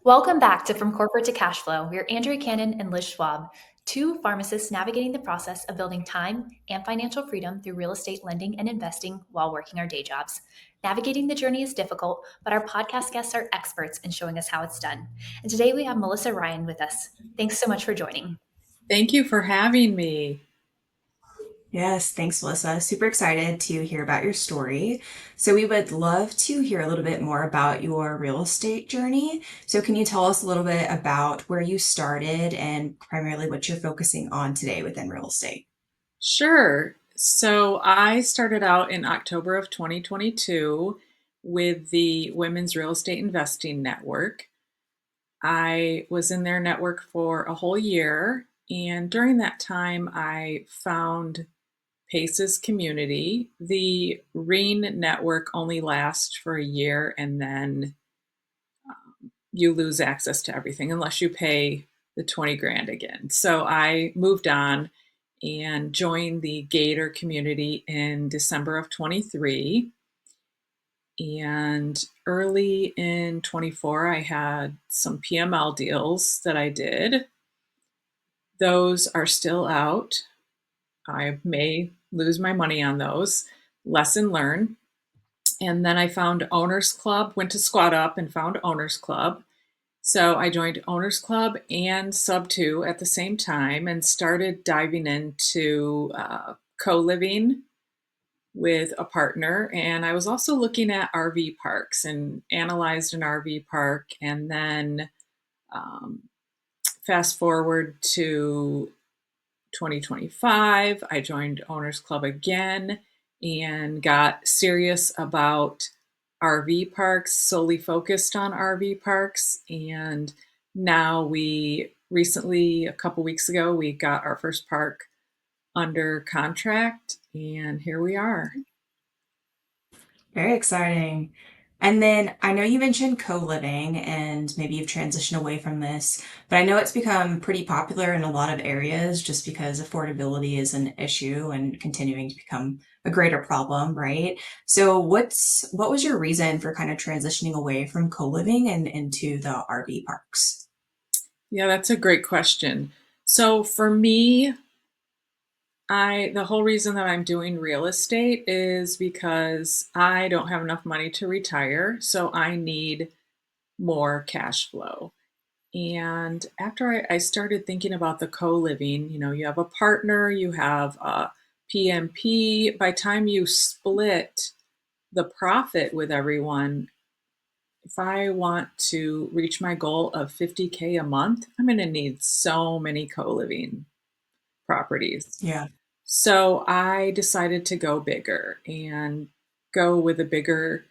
Welcome back to From Corporate to Cashflow. We're Andrea Cannon and Liz Schwab, two pharmacists navigating the process of building time and financial freedom through real estate lending and investing while working our day jobs. Navigating the journey is difficult, but our podcast guests are experts in showing us how it's done. And today we have Melissa Ryan with us. Thanks so much for joining. Thank you for having me. Yes, thanks, Melissa. Super excited to hear about your story. So, we would love to hear a little bit more about your real estate journey. So, can you tell us a little bit about where you started and primarily what you're focusing on today within real estate? Sure. So I started out in October of 2022 with the Women's Real Estate Investing Network. I was in their network for a whole year, and during that time, I found Pace's community. The REIN network only lasts for a year, and then you lose access to everything unless you pay the 20 grand again. So I moved on and joined the Gator community in December of 23. And early in 24, I had some PML deals that I did. Those are still out. I may lose my money on those. Lesson learned. And then I found Owners Club, went to Squad Up and found Owners Club. So I joined Owners Club and Sub 2 at the same time and started diving into co-living with a partner. And I was also looking at RV parks and analyzed an RV park. And then um, fast forward to 2025, I joined Owners Club again and got serious about RV parks, solely focused on RV parks. And now we recently, a couple weeks ago, we got our first park under contract, and here we are. Very exciting. And then I know you mentioned co-living and maybe you've transitioned away from this, but I know it's become pretty popular in a lot of areas just because affordability is an issue and continuing to become a greater problem, right? So what was your reason for kind of transitioning away from co-living and into the RV parks? Yeah, that's a great question. So for me, the whole reason that I'm doing real estate is because I don't have enough money to retire, so I need more cash flow. And after I started thinking about the co-living, you have a partner, you have a PMP. By time you split the profit with everyone, if I want to reach my goal of 50K a month, I'm going to need so many co-living properties. Yeah. So I decided to go bigger and go with a bigger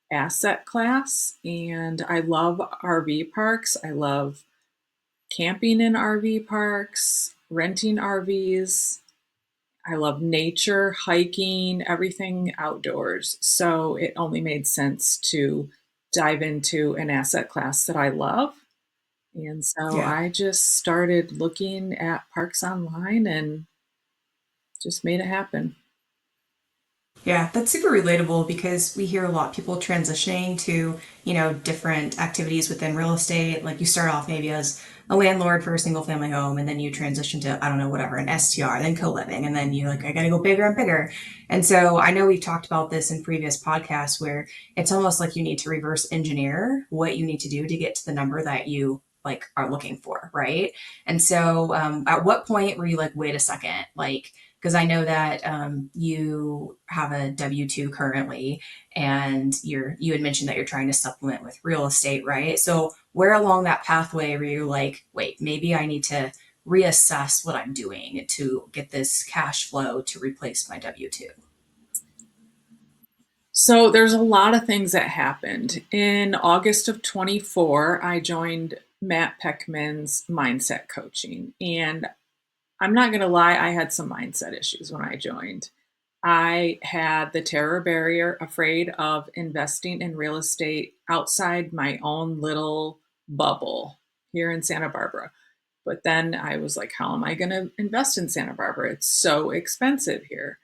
asset class. And I love RV parks. I love camping in RV parks, renting RVs. I love nature, hiking, everything outdoors. So it only made sense to dive into an asset class that I love. And so Yeah. I just started looking at parks online and just made it happen. Yeah, that's super relatable because we hear a lot of people transitioning to, different activities within real estate. Like you start off maybe as a landlord for a single family home and then you transition to, I don't know, whatever, an STR, then co-living, and then you're like, I gotta go bigger and bigger. And so I know we've talked about this in previous podcasts where it's almost like you need to reverse engineer what you need to do to get to the number that you like are looking for, right? And so at what point were you like, wait a second, like because I know that you have a W-2 currently, and you had mentioned that you're trying to supplement with real estate, right? So where along that pathway were you like, wait, maybe I need to reassess what I'm doing to get this cash flow to replace my W-2? So there's a lot of things that happened. In August of 24, I joined Matt Peckman's mindset coaching. And I'm not going to lie, I had some mindset issues when I joined. I had the terror barrier, afraid of investing in real estate outside my own little bubble here in Santa Barbara. But then I was like, how am I going to invest in Santa Barbara? It's so expensive here.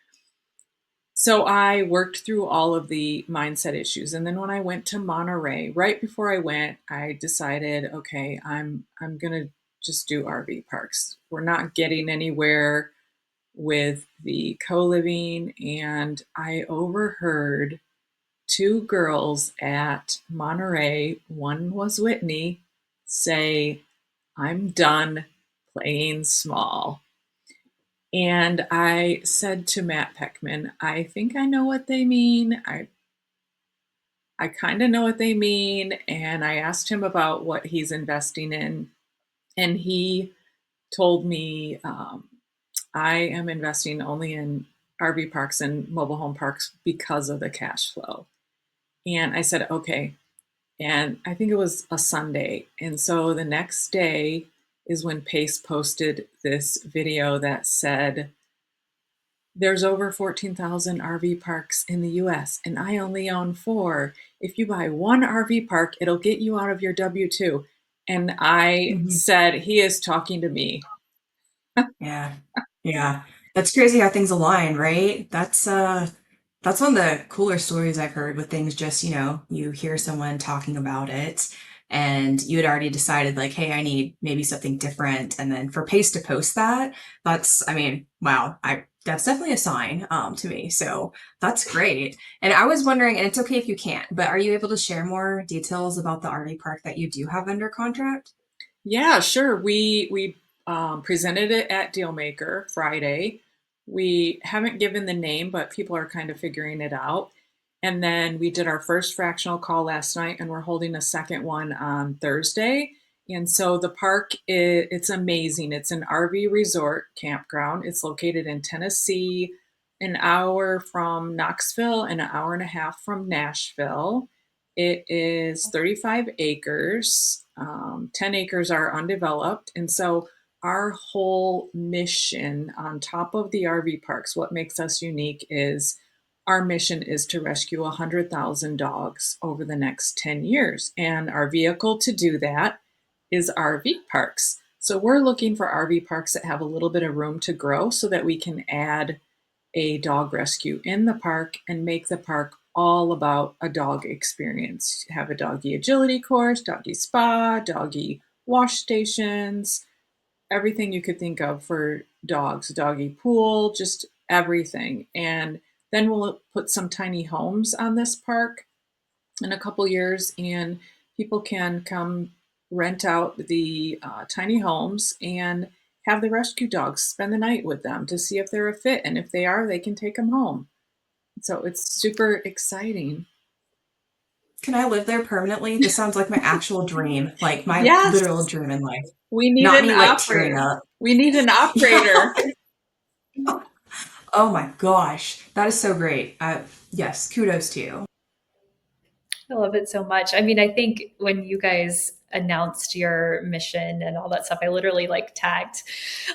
So I worked through all of the mindset issues. And then when I went to Monterey, right before I went, I decided, okay, I'm gonna just do RV parks. We're not getting anywhere with the co-living. And I overheard two girls at Monterey, one was Whitney, say, I'm done playing small. And I said to Matt Peckman, I think I know what they mean. I kind of know what they mean. And I asked him about what he's investing in. And he told me, I am investing only in RV parks and mobile home parks because of the cash flow. And I said, okay. And I think it was a Sunday. And so the next day is when Pace posted this video that said, there's over 14,000 RV parks in the US, and I only own 4. If you buy one RV park, it'll get you out of your W 2. And I Mhm. said, he is talking to me. Yeah. Yeah. That's crazy how things align, right? That's one of the cooler stories I've heard with things just, you hear someone talking about it and you had already decided like, hey, I need maybe something different. And then for Pace to post that, I mean, wow, that's definitely a sign to me. So that's great. And I was wondering, and it's okay if you can't, but are you able to share more details about the RV park that you do have under contract? Yeah, sure. We presented it at Dealmaker Friday. We haven't given the name, but people are kind of figuring it out. And then we did our first fractional call last night, and we're holding a second one on Thursday. And so the park it's amazing. It's an RV resort campground. It's located in Tennessee, an hour from Knoxville and an hour and a half from Nashville. It is 35 acres. 10 acres are undeveloped. And so our whole mission on top of the RV parks, what makes us unique is our mission is to rescue 100,000 dogs over the next 10 years. And our vehicle to do that is RV parks. So we're looking for RV parks that have a little bit of room to grow so that we can add a dog rescue in the park and make the park all about a dog experience. Have a doggy agility course, doggy spa, doggy wash stations, everything you could think of for dogs, doggy pool, just everything. And then we'll put some tiny homes on this park in a couple years, and people can come rent out the tiny homes and have the rescue dogs spend the night with them to see if they're a fit. And if they are, they can take them home. So it's super exciting. Can I live there permanently? This sounds like my actual dream, like my literal Yes, dream in life. we need Not an me like tearing operator. up. We need an Yeah. operator. Oh my gosh. That is so great. Yes, kudos to you. I love it so much. I mean, I think when you guys announced your mission and all that stuff, I literally like tagged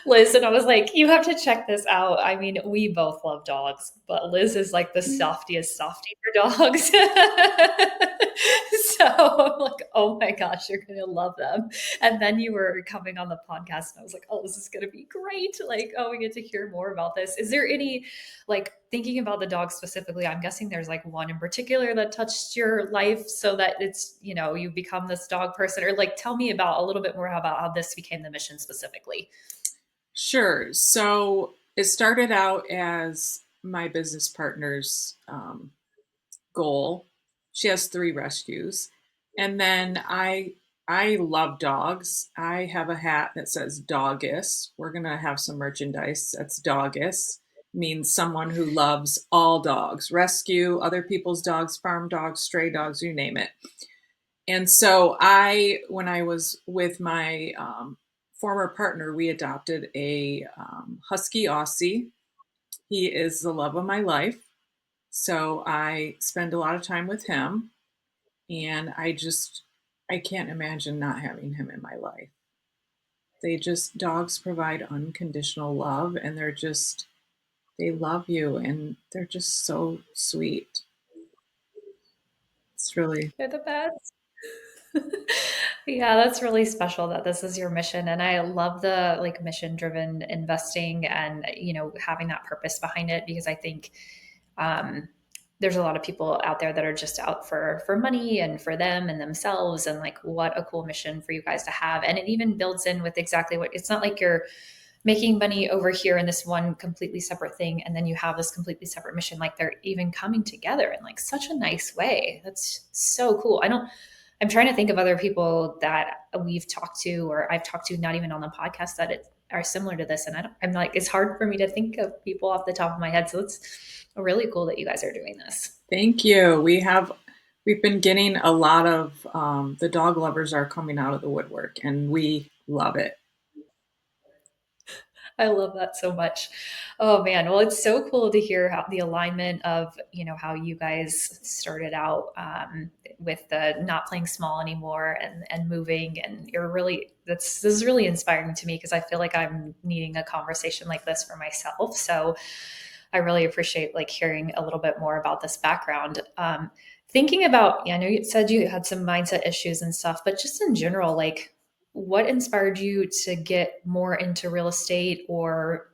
Liz and I was like, you have to check this out. I mean, we both love dogs, but Liz is like the softiest softie for dogs. So I'm like, oh my gosh, you're going to love them. And then you were coming on the podcast and I was like, oh, this is going to be great. Like, oh, we get to hear more about this. Is there any like thinking about the dog specifically, I'm guessing there's like one in particular that touched your life so that it's, you become this dog person, or like tell me about a little bit more about how this became the mission specifically. Sure. So it started out as my business partner's goal. She has 3 rescues. And then I love dogs. I have a hat that says Doggist. We're going to have some merchandise that's Doggist. Means someone who loves all dogs, rescue other people's dogs, farm dogs, stray dogs, you name it. And so when I was with my former partner, we adopted a husky Aussie. He is the love of my life. So I spend a lot of time with him, and I can't imagine not having him in my life. Dogs provide unconditional love, and they love you, and they're just so sweet. It's really, They're the best. Yeah, that's really special that this is your mission. And I love the mission driven investing and, having that purpose behind it because I think there's a lot of people out there that are just out for money and for them and themselves, and like what a cool mission for you guys to have. And it even builds in with exactly what, it's not like you're making money over here in this one completely separate thing and then you have this completely separate mission. Like they're even coming together in like such a nice way. That's so cool. I'm trying to think of other people that we've talked to or I've talked to, not even on the podcast, that are similar to this. And I'm like, it's hard for me to think of people off the top of my head. So it's really cool that you guys are doing this. Thank you. We've been getting a lot of the dog lovers are coming out of the woodwork, and we love it. I love that so much. Oh man. Well, it's so cool to hear how the alignment of, how you guys started out with the not playing small anymore and moving. And this is really inspiring to me because I feel like I'm needing a conversation like this for myself. So I really appreciate like hearing a little bit more about this background. Thinking about, I know you said you had some mindset issues and stuff, but just in general, like what inspired you to get more into real estate or,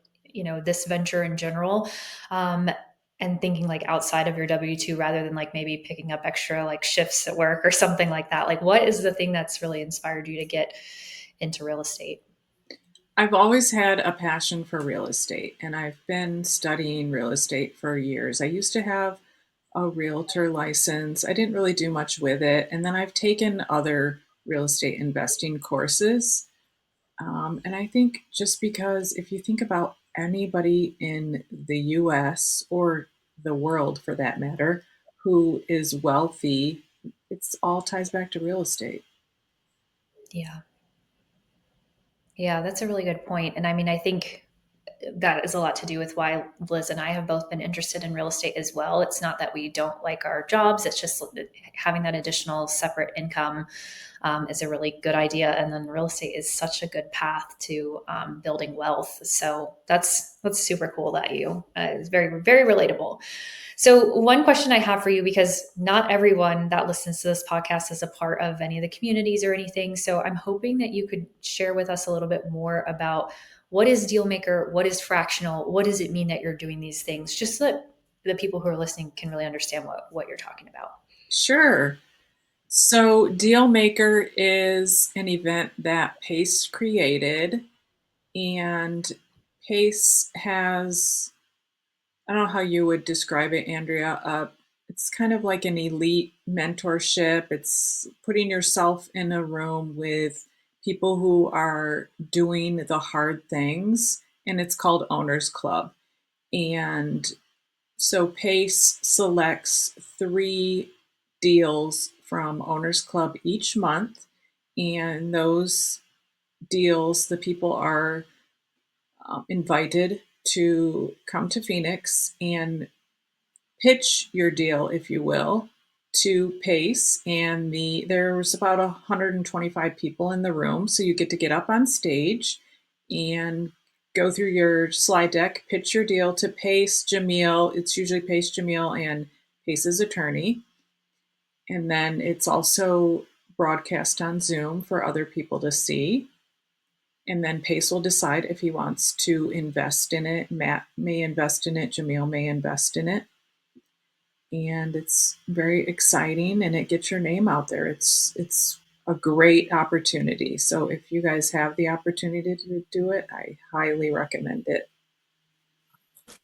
this venture in general? And thinking like outside of your W-2 rather than like maybe picking up extra like shifts at work or something like that. Like what is the thing that's really inspired you to get into real estate? I've always had a passion for real estate, and I've been studying real estate for years. I used to have a realtor license. I didn't really do much with it. And then I've taken other real estate investing courses. And I think just because if you think about anybody in the US or the world for that matter who is wealthy, it's all ties back to real estate. Yeah. Yeah, that's a really good point. And I mean, I think that is a lot to do with why Liz and I have both been interested in real estate as well. It's not that we don't like our jobs, it's just having that additional separate income is a really good idea. And then real estate is such a good path to building wealth. So that's super cool that it's very, very relatable. So, one question I have for you, because not everyone that listens to this podcast is a part of any of the communities or anything. So, I'm hoping that you could share with us a little bit more about what is deal maker, what is fractional, what does it mean that you're doing these things, just so that the people who are listening can really understand what you're talking about. Sure. So, Deal Maker is an event that Pace created, and Pace has, I don't know how you would describe it, Andrea. It's kind of like an elite mentorship. It's putting yourself in a room with people who are doing the hard things, and it's called Owners Club. And so Pace selects 3 deals from Owners Club each month, and those deals, the people are invited to come to Phoenix and pitch your deal, if you will, to Pace. And there's about 125 people in the room, so you get up on stage and go through your slide deck, pitch your deal to Pace, Jamil. It's usually Pace, Jamil, and Pace's attorney. And then it's also broadcast on Zoom for other people to see. And then Pace will decide if he wants to invest in it. Matt may invest in it, Jamil may invest in it. And it's very exciting, and it gets your name out there. It's a great opportunity. So if you guys have the opportunity to do it, I highly recommend it.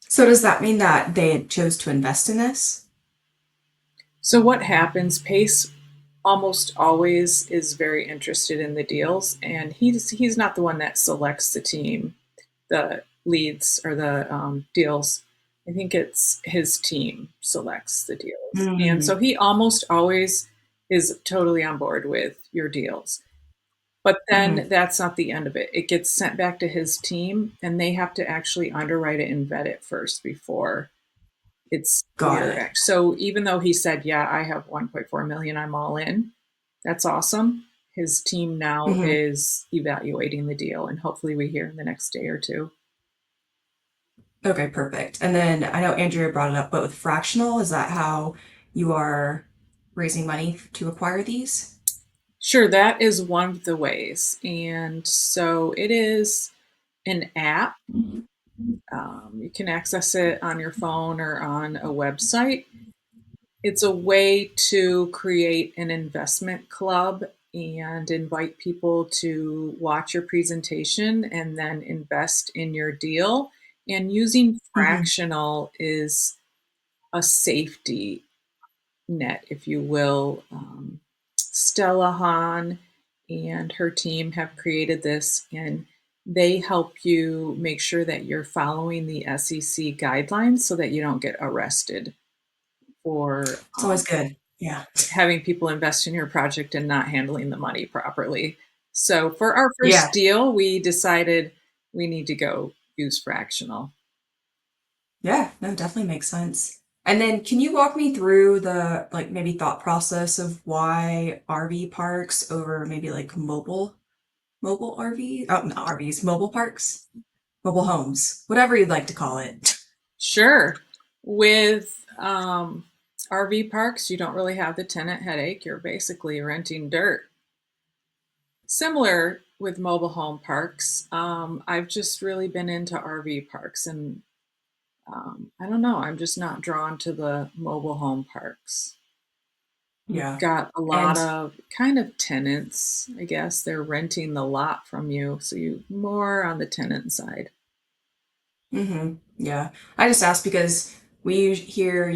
So does that mean that they chose to invest in this? So what happens, Pace almost always is very interested in the deals, and he's not the one that selects the team, the leads or the deals. I think it's his team selects the deals. And so Mm. he almost always is totally on board with your deals. But then Hmm. that's not the end of it. It gets sent back to his team, and they have to actually underwrite it and vet it first before it's Got your it. ex. So even though he said, "Yeah, I have 1.4 million, I'm all in," that's awesome. His team now Hmm. is evaluating the deal, and hopefully we hear in the next day or two. Okay, perfect. And then I know Andrea brought it up, but with fractional, is that how you are raising money to acquire these? Sure, that is one of the ways. And so it is an app You can access it on your phone or on a website. It's a way to create an investment club and invite people to watch your presentation and then invest in your deal. And using Hmm. fractional is a safety net, if you will. Stella Hahn and her team have created this, and they help you make sure that you're following the SEC guidelines so that you don't get arrested for It's always good. Yeah. having people invest in your project and not handling the money properly. So for our Yeah. first deal, we decided we need to go use fractional. Yeah. No, definitely makes sense. And then can you walk me through the like maybe thought process of why RV parks over maybe like mobile RV? Oh, not RVs, mobile parks, mobile homes, whatever you'd like to call it. Sure. With RV parks, you don't really have the tenant headache. You're basically renting dirt. Similar with mobile home parks, I've just really been into RV parks, and I don't know, I'm just not drawn to the mobile home parks. You've Yeah. got a lot And of kind of tenants, I guess. They're renting the lot from you, so you more on the tenant side. yeah, I just asked because we hear,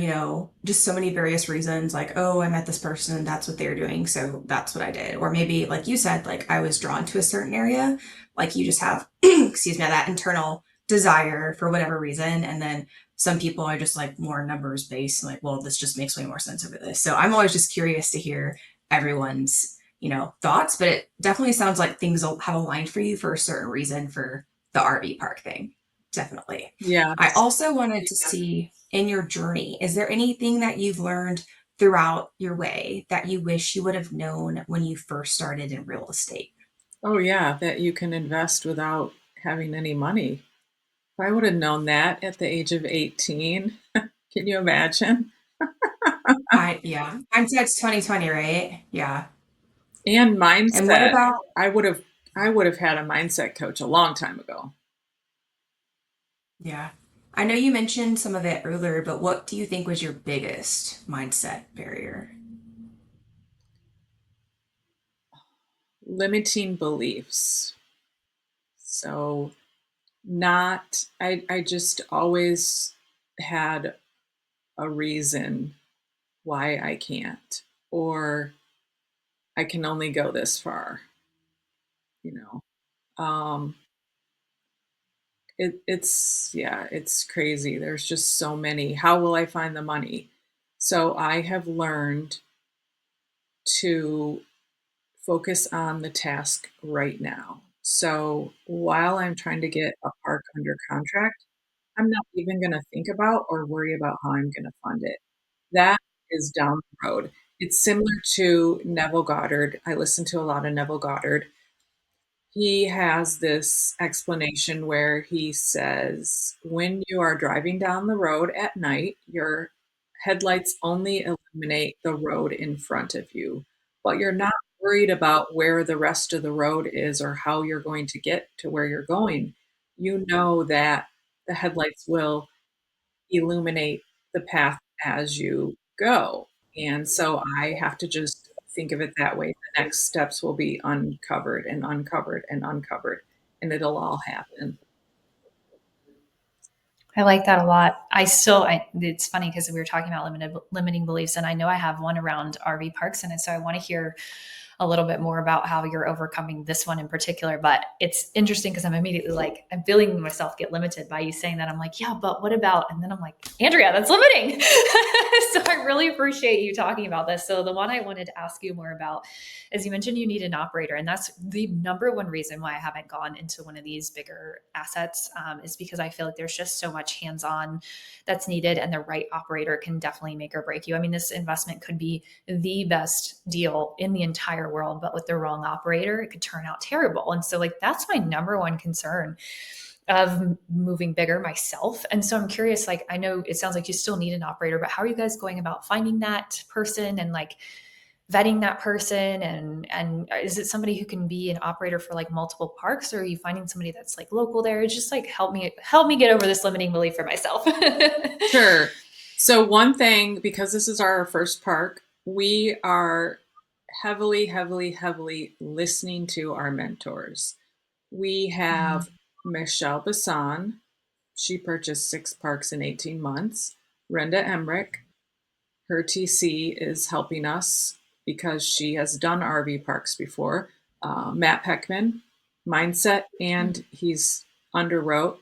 just so many various reasons like, oh, I met this person, that's what they're doing, so that's what I did. Or maybe, like you said, like I was drawn to a certain area, like you just have, excuse me, that internal desire for whatever reason. And then some people are just like more numbers based, like, well, this just makes way more sense over this. So I'm always just curious to hear everyone's, thoughts, but it definitely sounds like things will have aligned for you for a certain reason for the RV park thing. Definitely. I Yes. also wanted to see in your journey, is there anything that you've learned throughout your way that you wish you would have known when you first started in real estate? Oh, yeah, that you can invest without having any money. If I would have known that at the age of 18, can you imagine? Yeah, hindsight's 2020, right? Yeah. And And what mindset. about, I would have I would have had a mindset coach a long time ago. yeah. I know you mentioned some of it earlier, but what do you think was your biggest mindset barrier? Limiting beliefs. So not I just always had a reason why I can't, or I can only go this far, you know. Um it's yeah, it's crazy. There's just so many. How will I find the money? So I have learned to focus on the task right now. So while I'm trying to get a park under contract, I'm not even going to think about or worry about how I'm going to fund it. That is down the road. It's similar to Neville Goddard. I listen to a lot of Neville Goddard. He has this explanation where he says, when you are driving down the road at night, your headlights only illuminate the road in front of you, but you're not worried about where the rest of the road is or how you're going to get to where you're going. You know that the headlights will illuminate the path as you go. And so I have to just think of it that way. The next steps will be uncovered and uncovered and uncovered, and it'll all happen. I like that a lot. It's funny because we were talking about limiting beliefs, and I know I have one around RV parks, and so I want to hear a little bit more about how you're overcoming this one in particular. But it's interesting because I'm immediately like, I'm feeling myself get limited by you saying that. I'm like, yeah, but what about? And then I'm like, Andrea, that's limiting. So I really appreciate you talking about this. So the one I wanted to ask you more about is you mentioned you need an operator, and that's the number one reason why I haven't gone into one of these bigger assets is because I feel like there's just so much hands-on that's needed, and the right operator can definitely make or break you. I mean, this investment could be the best deal in the entire world, but with the wrong operator, it could turn out terrible. And so, like, that's my number one concern of moving bigger myself. And so I'm curious, like, I know it sounds like you still need an operator, but how are you guys going about finding that person? And like, vetting that person, and is it somebody who can be an operator for like multiple parks, or are you finding somebody that's like local there? Just like help me get over this limiting belief for myself. Sure. So one thing, because this is our first park, we are heavily, heavily, heavily listening to our mentors. We have Michelle Bassan. She purchased 6 parks in 18 months. Brenda Emmerich, her TC, is helping us because she has done RV parks before. Matt Peckman, mindset, and he's underwrote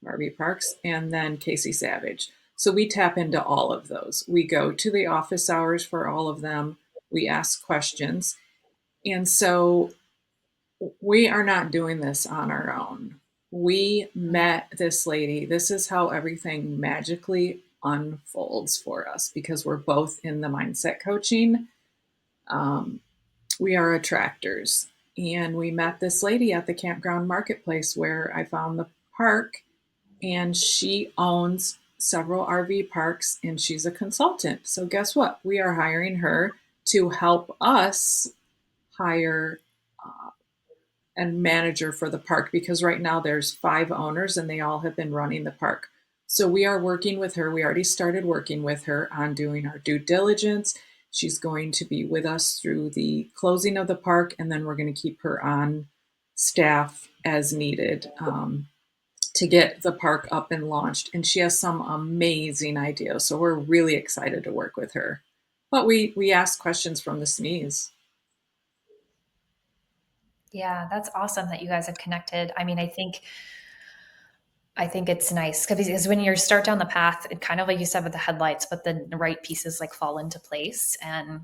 RV parks, and then Casey Savage. So we tap into all of those. We go to the office hours for all of them. We ask questions. And so we are not doing this on our own. We met this lady. This is how everything magically unfolds for us because we're both in the mindset coaching. Um, we are attractors. And we met this lady at the campground marketplace where I found the park, and she owns several RV parks and she's a consultant. So, guess what? We are hiring her to help us hire and manager for the park because right now there's 5 owners and they all have been running the park. So we are working with her. We already started working with her on doing our due diligence. She's going to be with us through the closing of the park, and then we're going to keep her on staff as needed to get the park up and launched. And she has some amazing ideas. So we're really excited to work with her. But we ask questions from the SMEs. Yeah, that's awesome that you guys have connected. I mean, I think it's nice because when you start down the path, it kind of like you said with the headlights, but the right pieces like fall into place. And,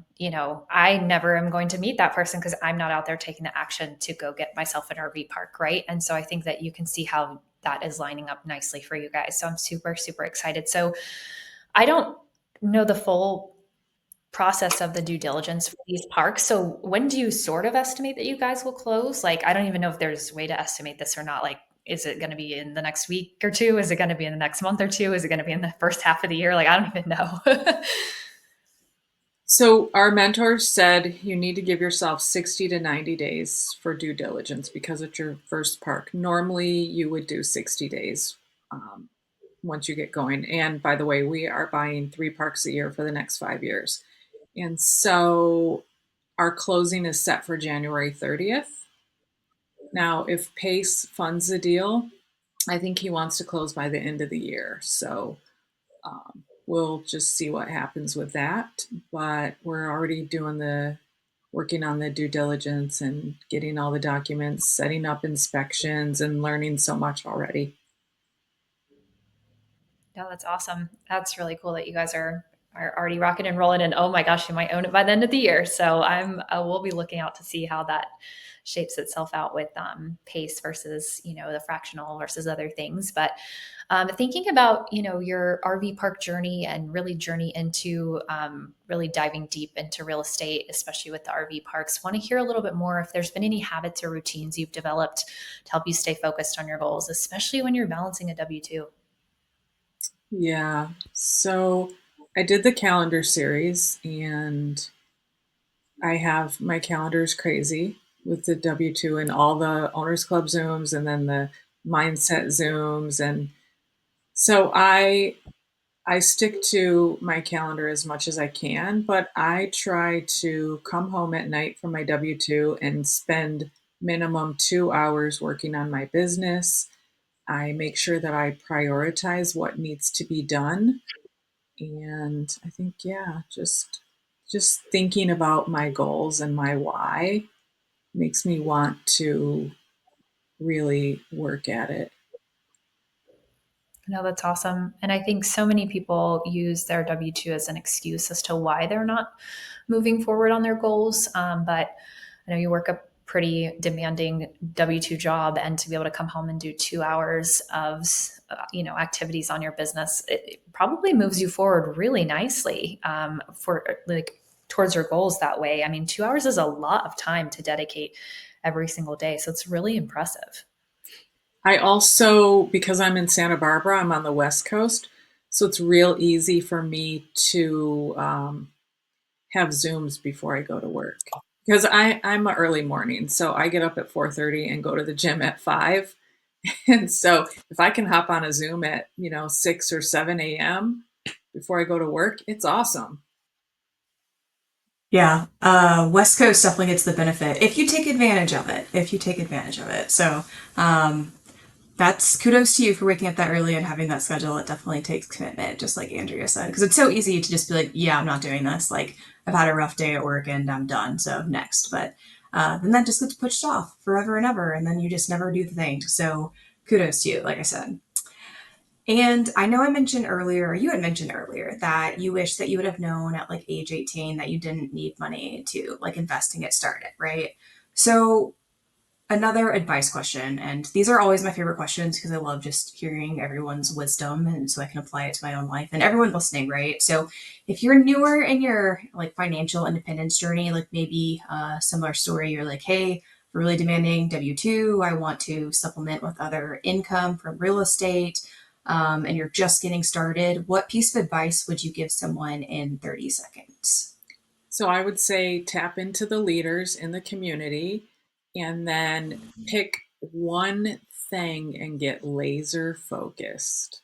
I never am going to meet that person because I'm not out there taking the action to go get myself an RV park. Right. And so I think that you can see how that is lining up nicely for you guys. So I'm super, super excited. So I don't know the full process of the due diligence for these parks. So when do you sort of estimate that you guys will close? Like, I don't even know if there's a way to estimate this or not. Like, is it going to be in the next week or two? Is it going to be in the next month or two? Is it going to be in the first half of the year? Like, I don't even know. So our mentor said you need to give yourself 60 to 90 days for due diligence because it's your first park. Normally you would do 60 days once you get going. And by the way, we are buying 3 parks a year for the next 5 years. And so our closing is set for January 30th. Now, if Pace funds the deal, I think he wants to close by the end of the year. So we'll just see what happens with that. But we're already working on the due diligence and getting all the documents, setting up inspections, and learning so much already. No, that's awesome. That's really cool that you guys are already rocking and rolling. And oh my gosh, you might own it by the end of the year. So we'll be looking out to see how that shapes itself out with pace versus the fractional versus other things. But thinking about your RV park journey and really journey into really diving deep into real estate, especially with the RV parks. Want to hear a little bit more if there's been any habits or routines you've developed to help you stay focused on your goals, especially when you're balancing a W-2. Yeah. So I did the calendar series, and I have my calendars crazy with the W-2 and all the Owners Club Zooms and then the mindset Zooms. And so I stick to my calendar as much as I can, but I try to come home at night from my W-2 and spend minimum 2 hours working on my business. I make sure that I prioritize what needs to be done. And I think, yeah, just thinking about my goals and my why makes me want to really work at it. No, that's awesome. And I think so many people use their W 2 as an excuse as to why they're not moving forward on their goals. But I know you work a pretty demanding W 2 job, and to be able to come home and do 2 hours of activities on your business, it probably moves you forward really nicely for like towards your goals that way. I mean, 2 hours is a lot of time to dedicate every single day. So it's really impressive. I also, because I'm in Santa Barbara, I'm on the West Coast, so it's real easy for me to have Zooms before I go to work because I'm an early morning, so I get up at 4:30 and go to the gym at 5. And so if I can hop on a Zoom at 6 or 7 a.m. before I go to work, it's awesome. Yeah, West Coast definitely gets the benefit if you take advantage of it. If you take advantage of it, so um, that's kudos to you for waking up that early and having that schedule. It definitely takes commitment, just like Andrea said, because it's so easy to just be like, yeah, I'm not doing this. Like, I've had a rough day at work and I'm done, so next. But then that just gets pushed off forever and ever, and then you just never do the thing. So kudos to you, like I said. And I know I mentioned earlier, or you had mentioned earlier, that you wish that you would have known at like age 18 that you didn't need money to like invest and get started, right? So another advice question, and these are always my favorite questions because I love just hearing everyone's wisdom and so I can apply it to my own life and everyone listening, right? So if you're newer in your like financial independence journey, like maybe a similar story, you're like, hey, really demanding W-2, I want to supplement with other income from real estate, and you're just getting started, what piece of advice would you give someone in 30 seconds? So I would say tap into the leaders in the community and then pick one thing and get laser focused.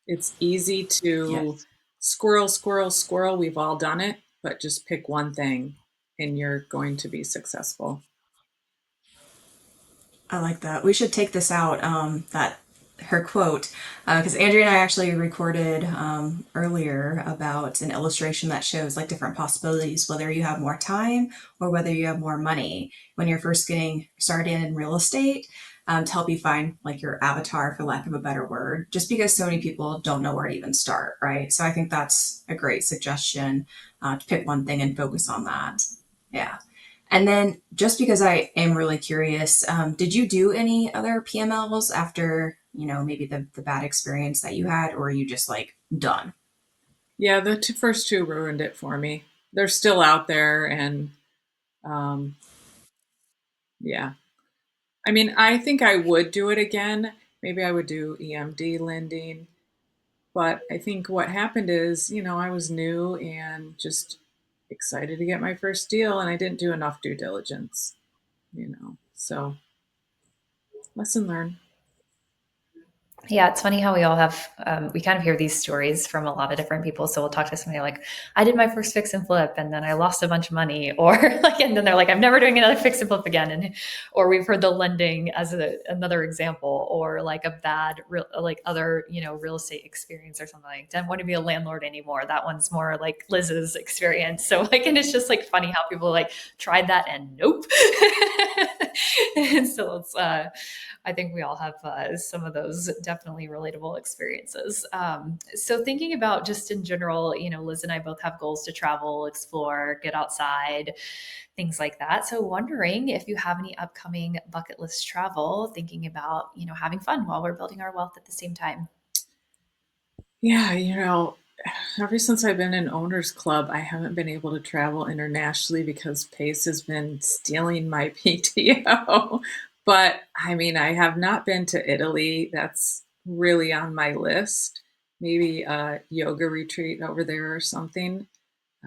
It's easy to Yes. squirrel, squirrel, squirrel. We've all done it, but just pick one thing and you're going to be successful. I like that. We should take this out, that her quote, because Andrea and I actually recorded earlier about an illustration that shows like different possibilities, whether you have more time or whether you have more money when you're first getting started in real estate, to help you find like your avatar, for lack of a better word, just because so many people don't know where to even start, right? So I think that's a great suggestion, to pick one thing and focus on that. Yeah. And then, just because I am really curious, did you do any other PMLs after, maybe the bad experience that you had, or are you just like done? Yeah, the first two ruined it for me. They're still out there, and um, yeah. I mean, I think I would do it again. Maybe I would do EMD lending. But I think what happened is, I was new and just excited to get my first deal, and I didn't do enough due diligence. So lesson learned. Yeah, it's funny how we all have, we kind of hear these stories from a lot of different people. So we'll talk to somebody like, I did my first fix and flip and then I lost a bunch of money. Or like, and then they're like, I'm never doing another fix and flip again. And, or we've heard the lending as another example, or like a bad, like other, real estate experience or something like, don't want to be a landlord anymore. That one's more like Liz's experience. So like, and it's just like funny how people like tried that and nope. And so it's, I think we all have some of those definitely relatable experiences. So thinking about just in general, Liz and I both have goals to travel, explore, get outside, things like that. So wondering if you have any upcoming bucket list travel, thinking about, having fun while we're building our wealth at the same time. Yeah, ever since I've been in Owners Club, I haven't been able to travel internationally because Pace has been stealing my PTO. But I mean, I have not been to Italy. That's really on my list. Maybe a yoga retreat over there or something.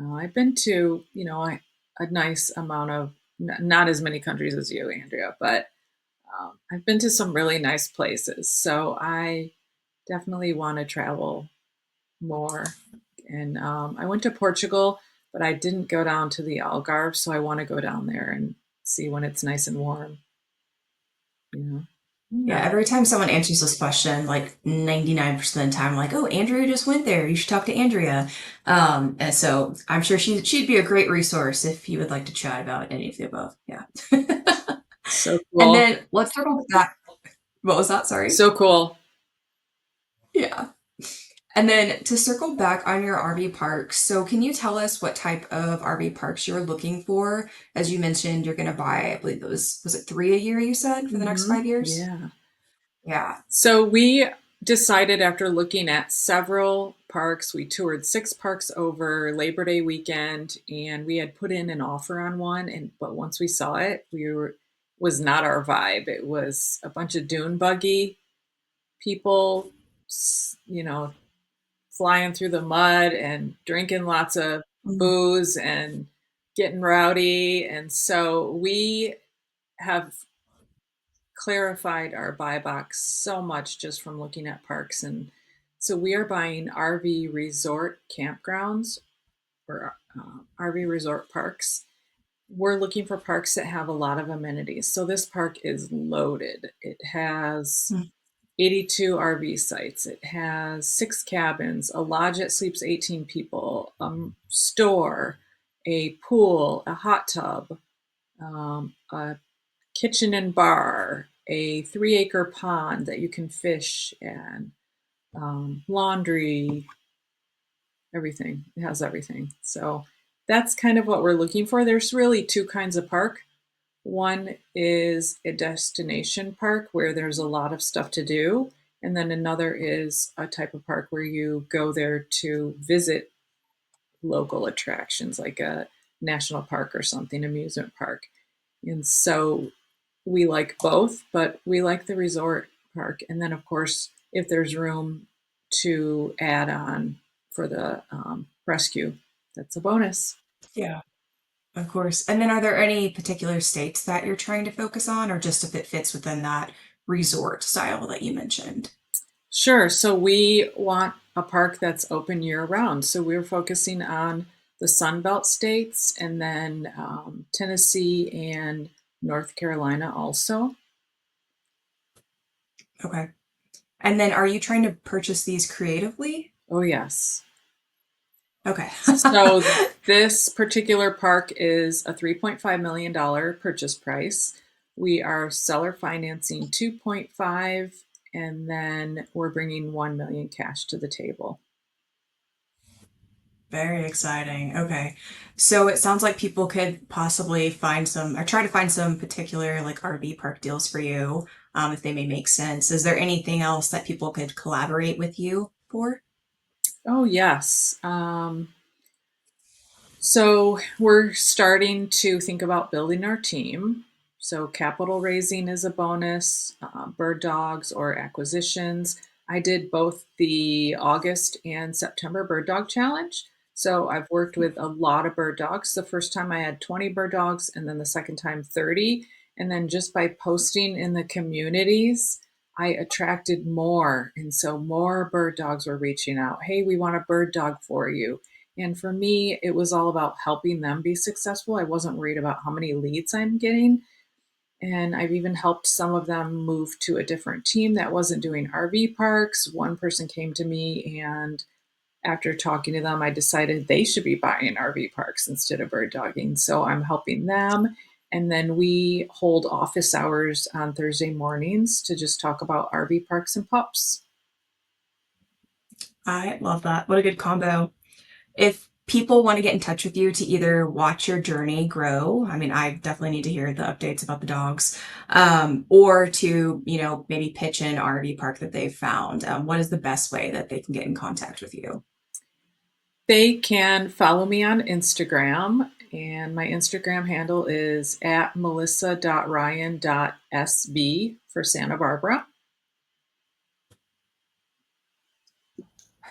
I've been to, a nice amount of, not as many countries as you, Andrea, but I've been to some really nice places. So I definitely want to travel more. And I went to Portugal, but I didn't go down to the Algarve, so I want to go down there and see when it's nice and warm. Yeah, Yeah. every time someone answers this question, like 99% of the time, like, oh, Andrea just went there. You should talk to Andrea. And so I'm sure she'd be a great resource if you would like to chat about any of the above. Yeah. So And cool. then let's circle back. What was that? Sorry. So cool. Yeah. And then to circle back on your RV parks, so can you tell us what type of RV parks you're looking for? As you mentioned, you're going to buy, I believe it was it three a year you said for the next 5 years? Yeah. Yeah. So we decided after looking at several parks, we toured 6 parks over Labor Day weekend, and we had put in an offer on one. And but once we saw it, was not our vibe. It was a bunch of dune buggy people, s- you know, flying through the mud and drinking lots of Mm. booze and getting rowdy. And so we have clarified our buy box so much just from looking at parks. And so we are buying RV resort campgrounds or RV resort parks. We're looking for parks that have a lot of amenities. So this park is loaded. It has Mm. 82 RV sites. It has 6 cabins, a lodge that sleeps 18 people, store, a pool, a hot tub, a kitchen and bar, a 3-acre pond that you can fish in, laundry, everything. It has everything. So that's kind of what we're looking for. There's really 2 kinds of park. One is a destination park where there's a lot of stuff to do. And then another is a type of park where you go there to visit local attractions like a national park or something, amusement park. And so we like both, but we like the resort park. And then, of course, if there's room to add on for the rescue, that's a bonus. Yeah, of course. And then are there any particular states that you're trying to focus on, or just if it fits within that resort style that you mentioned? Sure. So we want a park that's open year round. So we're focusing on the Sun Belt states and then Tennessee and North Carolina also. Okay. And then are you trying to purchase these creatively? Oh, yes. Okay. So this particular park is a $3.5 million purchase price. We are seller financing 2.5, and then we're bringing 1 million cash to the table. Very exciting. Okay. So it sounds like people could possibly find some or try to find some particular like RV park deals for you, if they may make sense. Is there anything else that people could collaborate with you for? Oh, yes. So we're starting to think about building our team. So capital raising is a bonus, bird dogs or acquisitions. I did both the August and September bird dog challenge. So I've worked with a lot of bird dogs. The first time I had 20 bird dogs, and then the second time 30. And then just by posting in the communities, I attracted more. And so more bird dogs were reaching out. Hey, we want a bird dog for you. And for me, it was all about helping them be successful. I wasn't worried about how many leads I'm getting. And I've even helped some of them move to a different team that wasn't doing RV parks. One person came to me, and after talking to them, I decided they should be buying RV parks instead of bird dogging. So I'm helping them. And then we hold office hours on Thursday mornings to just talk about RV parks and pups. I love that. What a good combo. If people want to get in touch with you to either watch your journey grow, I mean, I definitely need to hear the updates about the dogs, or to, maybe pitch an RV park that they've found, what is the best way that they can get in contact with you? They can follow me on Instagram, and my Instagram handle is at melissa.ryan.sb for Santa Barbara.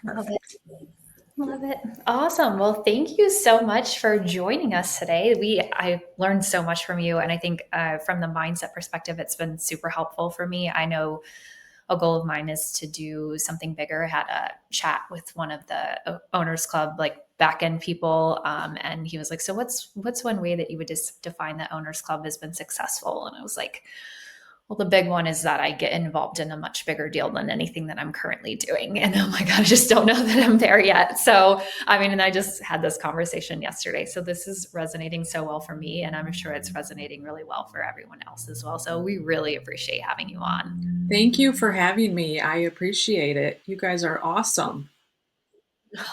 Love it. Perfect. Love it. Awesome. Well, thank you so much for joining us today. I learned so much from you, and I think from the mindset perspective, it's been super helpful for me. I know a goal of mine is to do something bigger. I had a chat with one of the owners club, like back end people, and he was like, "So what's one way that you would just define that owners club has been successful?" And I was like, well, the big one is that I get involved in a much bigger deal than anything that I'm currently doing. And I'm like, I just don't know that I'm there yet. So, I mean, and I just had this conversation yesterday. So this is resonating so well for me. And I'm sure it's resonating really well for everyone else as well. So we really appreciate having you on. Thank you for having me. I appreciate it. You guys are awesome.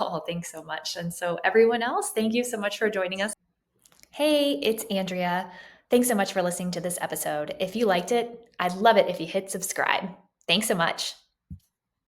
Oh, thanks so much. And so, everyone else, thank you so much for joining us. Hey, it's Andrea. Thanks so much for listening to this episode. If you liked it, I'd love it if you hit subscribe. Thanks so much.